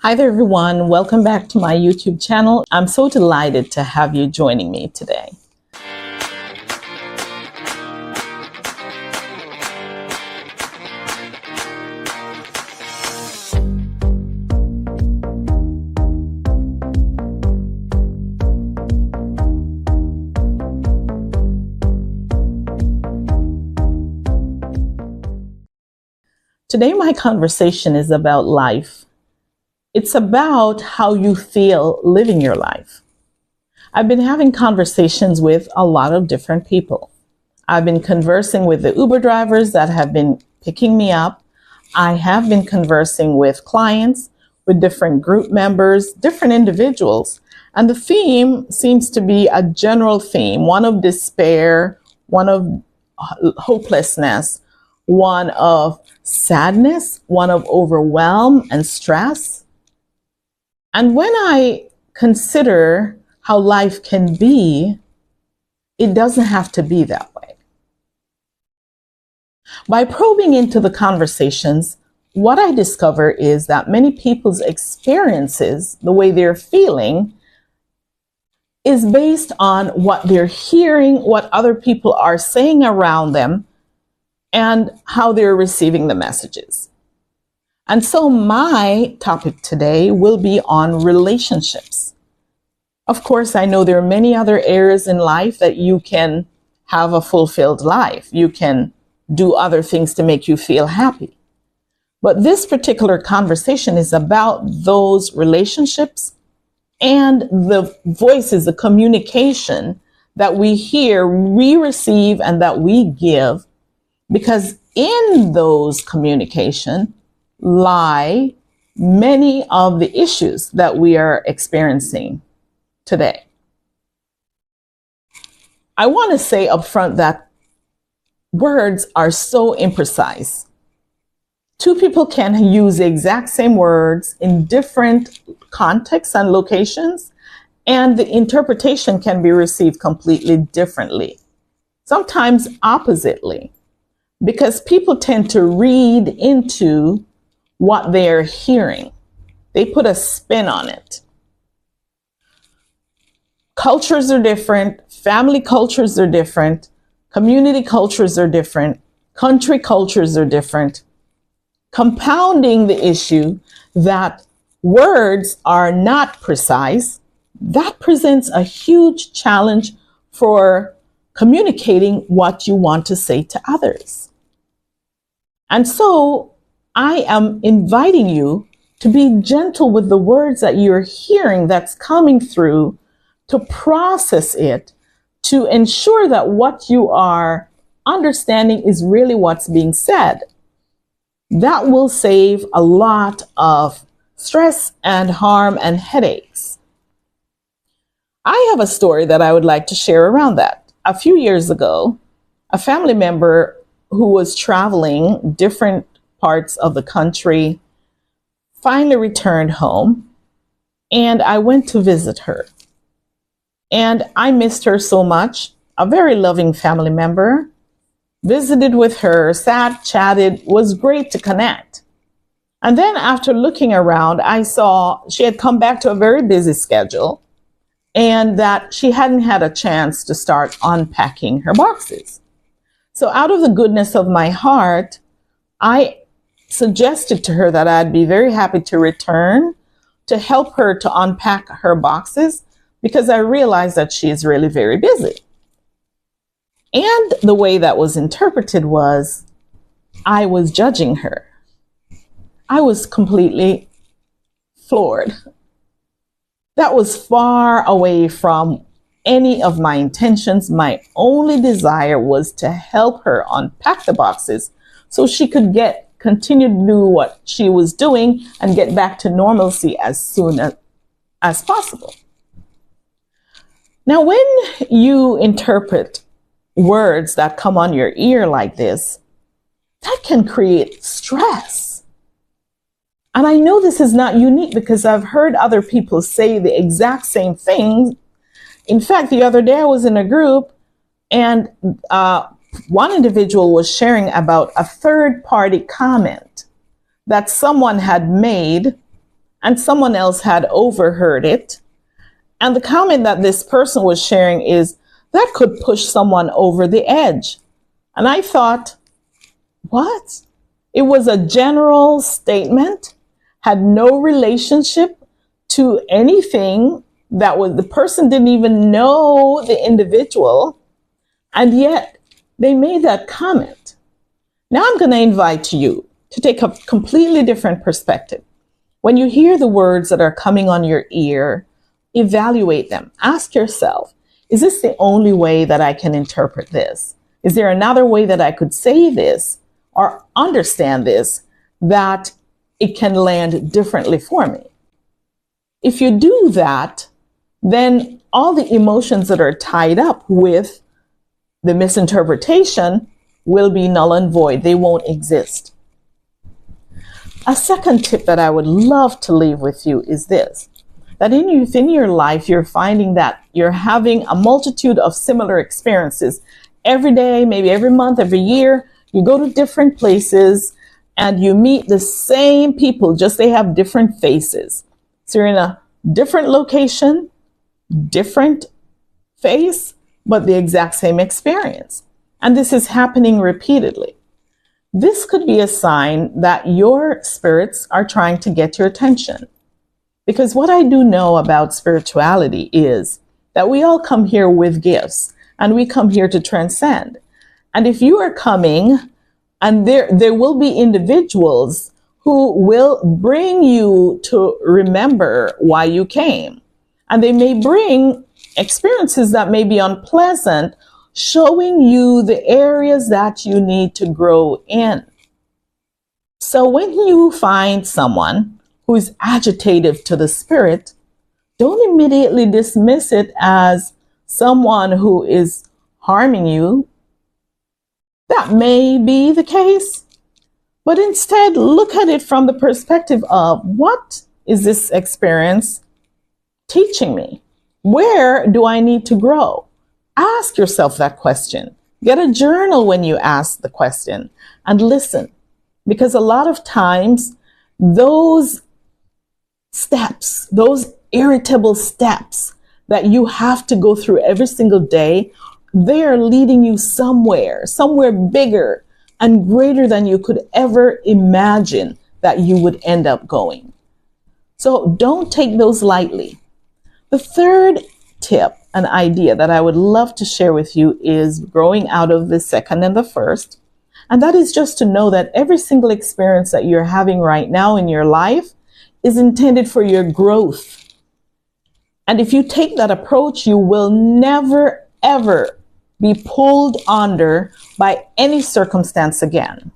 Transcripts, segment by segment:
Hi there, everyone. Welcome back to my YouTube channel. I'm so delighted to have you joining me today. Today, my conversation is about life. It's about how you feel living your life. I've been having conversations with a lot of different people. I've been conversing with the Uber drivers that have been picking me up. I have been conversing with clients, with different group members, different individuals. And the theme seems to be a general theme, one of despair, one of hopelessness, one of sadness, one of overwhelm and stress. And when I consider how life can be, it doesn't have to be that way. By probing into the conversations, what I discover is that many people's experiences, the way they're feeling, is based on what they're hearing, what other people are saying around them, and how they're receiving the messages. And so my topic today will be on relationships. Of course, I know there are many other areas in life that you can have a fulfilled life. You can do other things to make you feel happy. But this particular conversation is about those relationships and the voices, the communication that we hear, we receive, and that we give, because in those communication lie many of the issues that we are experiencing today. I want to say up front that words are so imprecise. Two people can use the exact same words in different contexts and locations, and the interpretation can be received completely differently, sometimes oppositely, because people tend to read into what they're hearing. They put a spin on it. Cultures are different, family cultures are different, community cultures are different, country cultures are different, compounding the issue that words are not precise. That presents a huge challenge for communicating what you want to say to others. And so I am inviting you to be gentle with the words that you're hearing that's coming through, to process it, to ensure that what you are understanding is really what's being said. That will save a lot of stress and harm and headaches. I have a story that I would like to share around that. A few years ago, a family member who was traveling different parts of the country finally returned home, and I went to visit her. And I missed her so much. A very loving family member. Visited with her, sat, chatted, was great to connect. And then after looking around, I saw she had come back to a very busy schedule and that she hadn't had a chance to start unpacking her boxes. So out of the goodness of my heart, I suggested to her that I'd be very happy to return to help her to unpack her boxes, because I realized that she is really very busy. And the way that was interpreted was I was judging her. I was completely floored. That was far away from any of my intentions. My only desire was to help her unpack the boxes so she could continue to do what she was doing and get back to normalcy as soon as possible. Now, when you interpret words that come on your ear like this, that can create stress. And I know this is not unique because I've heard other people say the exact same thing. In fact, the other day I was in a group and one individual was sharing about a third-party comment that someone had made, and someone else had overheard it. And the comment that this person was sharing is, that could push someone over the edge. And I thought, what? It was a general statement, had no relationship to anything that was, the person didn't even know the individual, and yet they made that comment. Now I'm going to invite you to take a completely different perspective. When you hear the words that are coming on your ear, evaluate them. Ask yourself, is this the only way that I can interpret this? Is there another way that I could say this or understand this that it can land differently for me? If you do that, then all the emotions that are tied up with the misinterpretation will be null and void. They won't exist. A second tip that I would love to leave with you is this, that within your life, you're finding that you're having a multitude of similar experiences every day, maybe every month, every year. You go to different places and you meet the same people, just they have different faces. So you're in a different location, different face, but the exact same experience. And this is happening repeatedly. This could be a sign that your spirits are trying to get your attention. Because what I do know about spirituality is that we all come here with gifts and we come here to transcend. And if you are coming, and there will be individuals who will bring you to remember why you came. And they may bring experiences that may be unpleasant, showing you the areas that you need to grow in. So when you find someone who is agitative to the spirit, don't immediately dismiss it as someone who is harming you. That may be the case, but instead look at it from the perspective of, what is this experience teaching me? Where do I need to grow? Ask yourself that question. Get a journal when you ask the question and listen, because a lot of times those steps, those irritable steps that you have to go through every single day, they are leading you somewhere bigger and greater than you could ever imagine that you would end up going. So don't take those lightly. The third tip, an idea that I would love to share with you, is growing out of the second and the first. And that is just to know that every single experience that you're having right now in your life is intended for your growth. And if you take that approach, you will never, ever be pulled under by any circumstance again.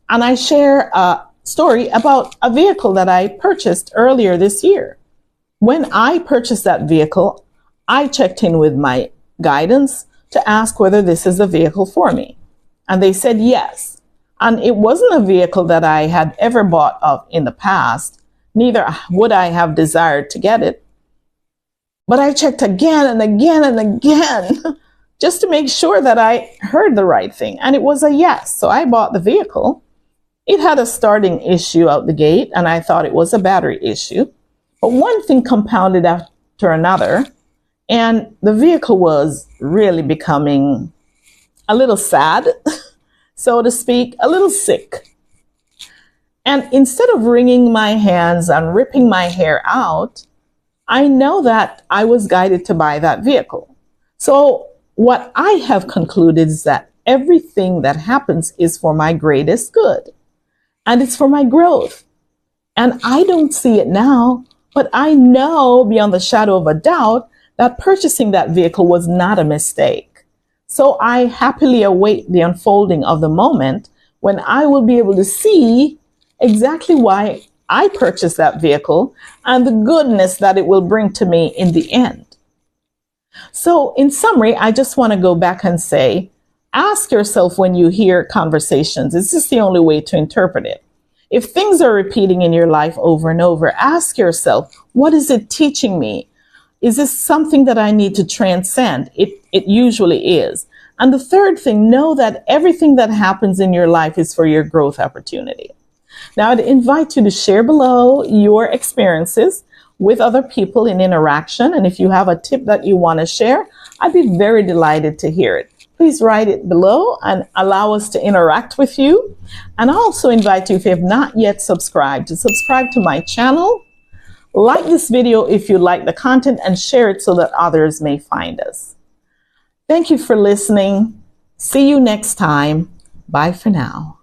And I share a story about a vehicle that I purchased earlier this year. When I purchased that vehicle, I checked in with my guidance to ask whether this is a vehicle for me. And they said yes. And it wasn't a vehicle that I had ever bought of in the past. Neither would I have desired to get it. But I checked again and again and again just to make sure that I heard the right thing. And it was a yes. So I bought the vehicle. It had a starting issue out the gate, and I thought it was a battery issue. But one thing compounded after another, and the vehicle was really becoming a little sad, so to speak, a little sick. And instead of wringing my hands and ripping my hair out, I know that I was guided to buy that vehicle. So what I have concluded is that everything that happens is for my greatest good, and it's for my growth. And I don't see it now, but I know beyond the shadow of a doubt that purchasing that vehicle was not a mistake. So I happily await the unfolding of the moment when I will be able to see exactly why I purchased that vehicle and the goodness that it will bring to me in the end. So in summary, I just want to go back and say, ask yourself when you hear conversations, is this the only way to interpret it? If things are repeating in your life over and over, ask yourself, what is it teaching me? Is this something that I need to transcend? It usually is. And the third thing, know that everything that happens in your life is for your growth opportunity. Now, I'd invite you to share below your experiences with other people in interaction. And if you have a tip that you want to share, I'd be very delighted to hear it. Please write it below and allow us to interact with you. And I also invite you, if you have not yet subscribed, to subscribe to my channel. Like this video if you like the content and share it so that others may find us. Thank you for listening. See you next time. Bye for now.